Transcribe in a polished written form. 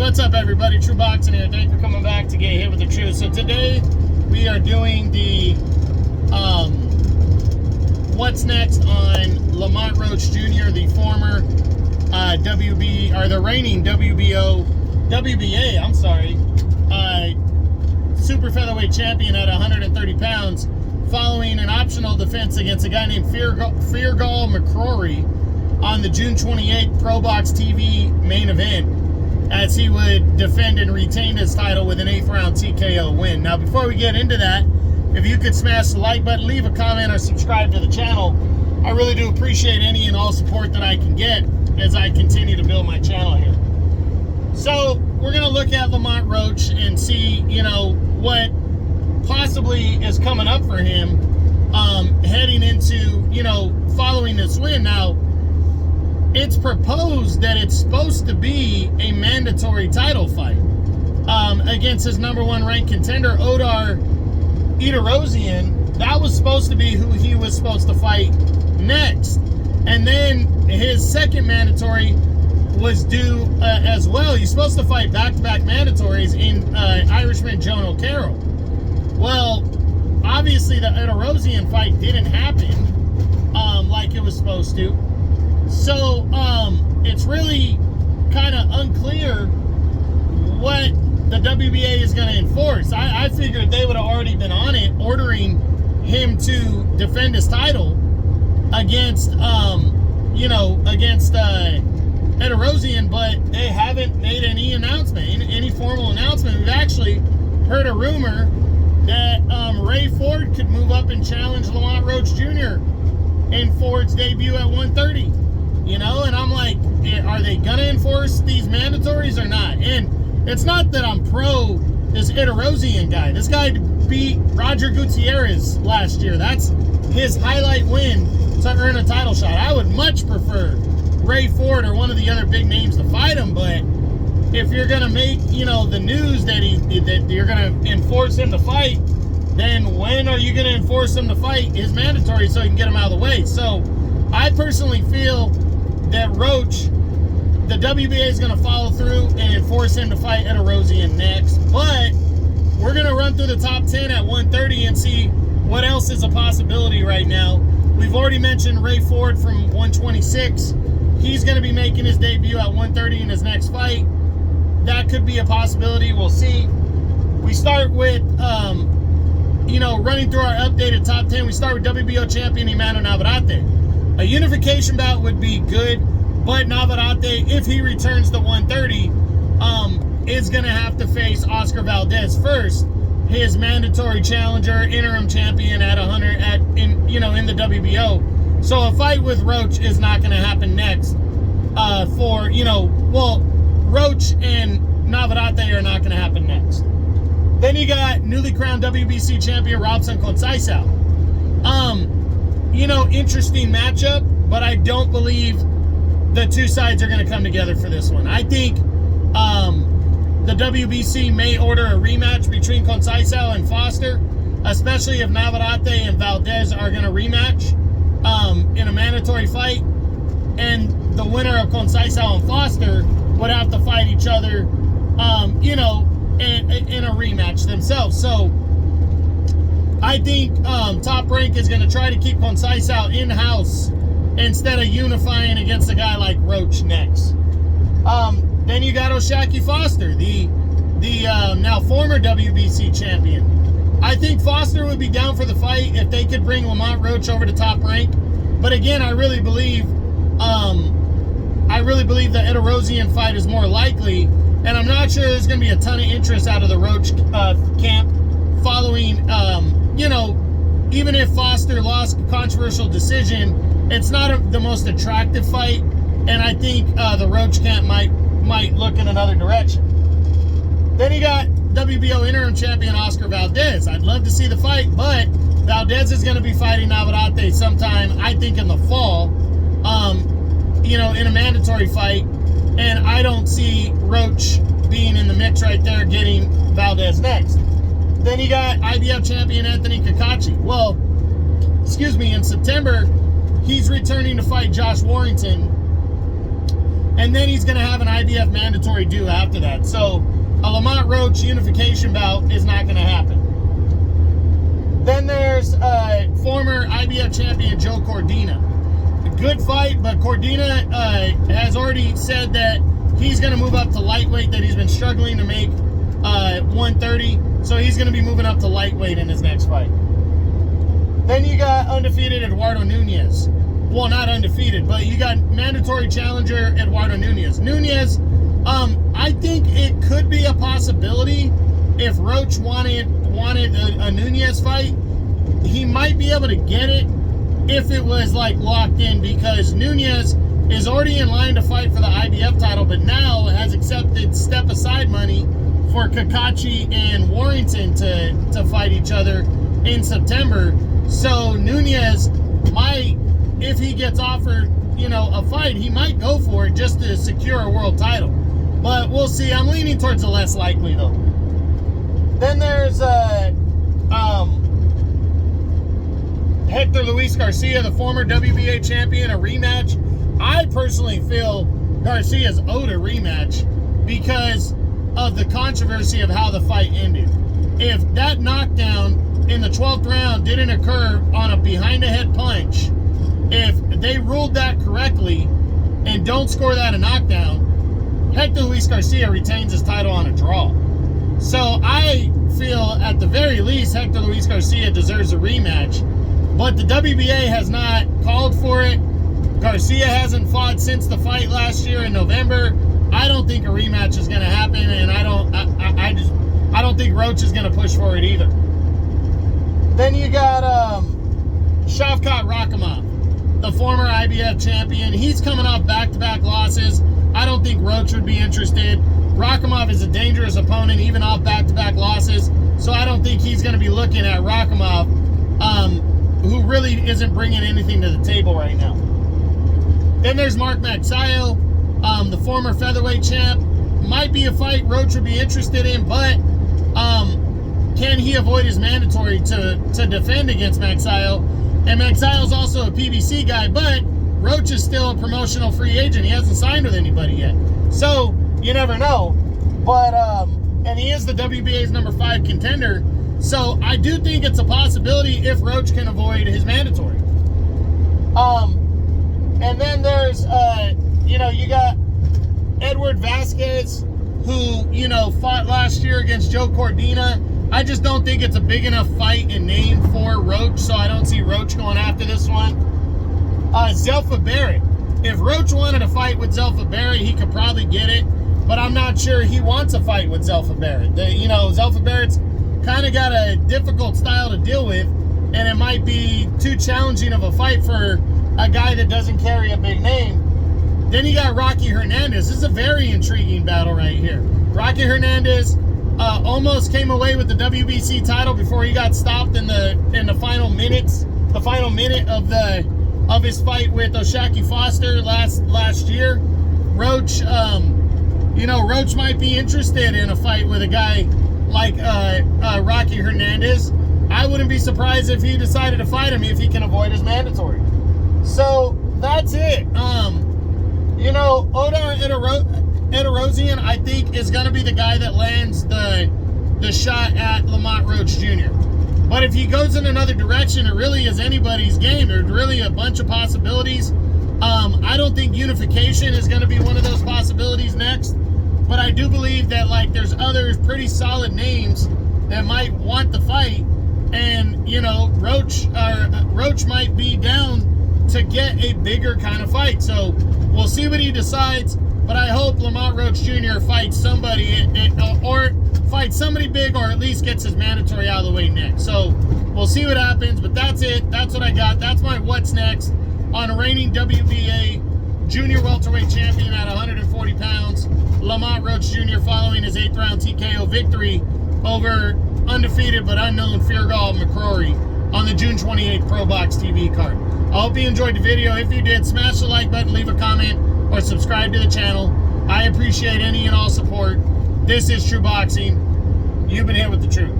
What's up, everybody? True Boxing here. Thanks for coming back to get hit with the truth. So today we are doing the what's next on Lamont Roach Jr., the former the reigning Super Featherweight Champion at 130 pounds, following an optional defense against a guy named Feargal McCrory on the June 28th Pro Box TV main event, as he would defend and retain his title with an 8th round TKO win. Now, before we get into that, if you could smash the like button, leave a comment, or subscribe to the channel, I really do appreciate any and all support that I can get as I continue to build my channel here. So we're going to look at Lamont Roach and see, what possibly is coming up for him heading into, following this win. Now, it's proposed that it's supposed to be a mandatory title fight against his #1 ranked contender, Odar Eterosian. That was supposed to be who he was supposed to fight next. And then his second mandatory was due as well. He's supposed to fight back-to-back mandatories in Irishman Joan O'Carroll. Well, obviously the Eterosian fight didn't happen like it was supposed to. So it's really kind of unclear what the WBA is going to enforce. I figured they would have already been on it, ordering him to defend his title against Eterosian, but they haven't made any announcement, any formal announcement. We've actually heard a rumor that Ray Ford could move up and challenge Lamont Roach Jr. in Ford's debut at 130. And I'm like, are they gonna enforce these mandatories or not? And it's not that I'm pro this Eterosian guy. This guy beat Roger Gutierrez last year. That's his highlight win to earn a title shot. I would much prefer Ray Ford or one of the other big names to fight him, but if you're gonna make the news that you're gonna enforce him to fight, then when are you gonna enforce him to fight his mandatory so you can get him out of the way? So I personally feel that Roach, the WBA is going to follow through and enforce him to fight Eterosian next. But we're going to run through the top 10 at 130 and see what else is a possibility right now. We've already mentioned Ray Ford from 126. He's going to be making his debut at 130 in his next fight. That could be a possibility. We'll see. We start with, running through our updated top 10. We start with WBO champion Emmanuel Navarrete. A unification bout would be good, but Navarrete, if he returns to 130, is going to have to face Oscar Valdez first, his mandatory challenger, interim champion at 100 in the WBO. So a fight with Roach is not going to happen next. Roach and Navarrete are not going to happen next. Then you got newly crowned WBC champion Robson Conceição. Interesting matchup, but I don't believe the two sides are going to come together for this one. I think the WBC may order a rematch between Conceição and Foster, especially if Navarrete and Valdez are going to rematch in a mandatory fight, and the winner of Conceição and Foster would have to fight each other, in a rematch themselves. So I think Top Rank is going to try to keep Conceição in-house instead of unifying against a guy like Roach next. Then you got O'Shaquie Foster, the now former WBC champion. I think Foster would be down for the fight if they could bring Lamont Roach over to Top Rank. But again, I really believe the Eterosian fight is more likely, and I'm not sure there's going to be a ton of interest out of the Roach camp following, even if Foster lost a controversial decision, it's not the most attractive fight, and I think the Roach camp might look in another direction. Then you got WBO interim champion Oscar Valdez. I'd love to see the fight, but Valdez is going to be fighting Navarrete sometime, I think, in the fall, in a mandatory fight, and I don't see Roach being in the mix right there, getting Valdez next. Then you got IBF champion Anthony Kakachi. Well, in September, he's returning to fight Josh Warrington. and then he's going to have an IBF mandatory due after that. So a Lamont Roach unification bout is not going to happen. Then there's former IBF champion Joe Cordina. A good fight, but Cordina has already said that he's going to move up to lightweight, that he's been struggling to make 130. So he's going to be moving up to lightweight in his next fight. Then you got undefeated Eduardo Nunez. Well, not undefeated, but you got mandatory challenger Eduardo Nunez. Nunez, I think it could be a possibility if Roach wanted a Nunez fight. He might be able to get it if it was like locked in, because Nunez is already in line to fight for the IBF title, but now has accepted step aside money for Kakachi and Warrington to fight each other in September. So Nunez might, if he gets offered, a fight, he might go for it just to secure a world title. But we'll see. I'm leaning towards the less likely, though. Then there's Hector Luis Garcia, the former WBA champion, a rematch. I personally feel Garcia's owed a rematch because of the controversy of how the fight ended. If that knockdown in the 12th round didn't occur on a behind-the-head punch, if they ruled that correctly and don't score that a knockdown, Hector Luis Garcia retains his title on a draw. So I feel at the very least Hector Luis Garcia deserves a rematch, but the WBA has not called for it. Garcia hasn't fought since the fight last year in November. I don't think a rematch is going to happen, and I don't think Roach is going to push for it either. Then you got Shavkat Rakhimov, the former IBF champion. He's coming off back-to-back losses. I don't think Roach would be interested. Rakhimov is a dangerous opponent, even off back-to-back losses. So I don't think he's going to be looking at Rakhimov, who really isn't bringing anything to the table right now. Then there's Mark Magsayo, the former featherweight champ. Might be a fight Roach would be interested in, but can he avoid his mandatory to defend against Magsayo? And Magsayo's also a PBC guy, but Roach is still a promotional free agent. He hasn't signed with anybody yet. So you never know. But and he is the WBA's number 5 contender. So I do think it's a possibility if Roach can avoid his mandatory. And then there's you got Edward Vasquez, who, fought last year against Joe Cordina. I just don't think it's a big enough fight and name for Roach, so I don't see Roach going after this one. Zelfa Barrett. If Roach wanted a fight with Zelfa Barrett, he could probably get it, but I'm not sure he wants a fight with Zelfa Barrett. Zelfa Barrett's kind of got a difficult style to deal with, and it might be too challenging of a fight for a guy that doesn't carry a big name. Then you got Rocky Hernandez. This is a very intriguing battle right here. Rocky Hernandez almost came away with the WBC title before he got stopped in the final minutes, the final minute of his fight with Oshaki Foster last year. Roach, Roach might be interested in a fight with a guy like Rocky Hernandez. I wouldn't be surprised if he decided to fight him if he can avoid his mandatory. So that's it. Odar Edarosian, I think, is going to be the guy that lands the shot at Lamont Roach Jr. But if he goes in another direction, it really is anybody's game. There's really a bunch of possibilities. I don't think unification is going to be one of those possibilities next. But I do believe that, there's other pretty solid names that might want the fight. And, Roach might be down to get a bigger kind of fight. So we'll see what he decides. But I hope Lamont Roach Jr. fights somebody or fights somebody big, or at least gets his mandatory out of the way next. So we'll see what happens. But that's it. That's what I got. That's my what's next on a reigning WBA junior welterweight champion at 140 pounds, Lamont Roach Jr., following his 8th round TKO victory over undefeated but unknown Feargal McCrory on the June 28th Pro Box TV card. I hope you enjoyed the video. If you did, smash the like button, leave a comment, or subscribe to the channel. I appreciate any and all support. This is True Boxing. You've been hit with the truth.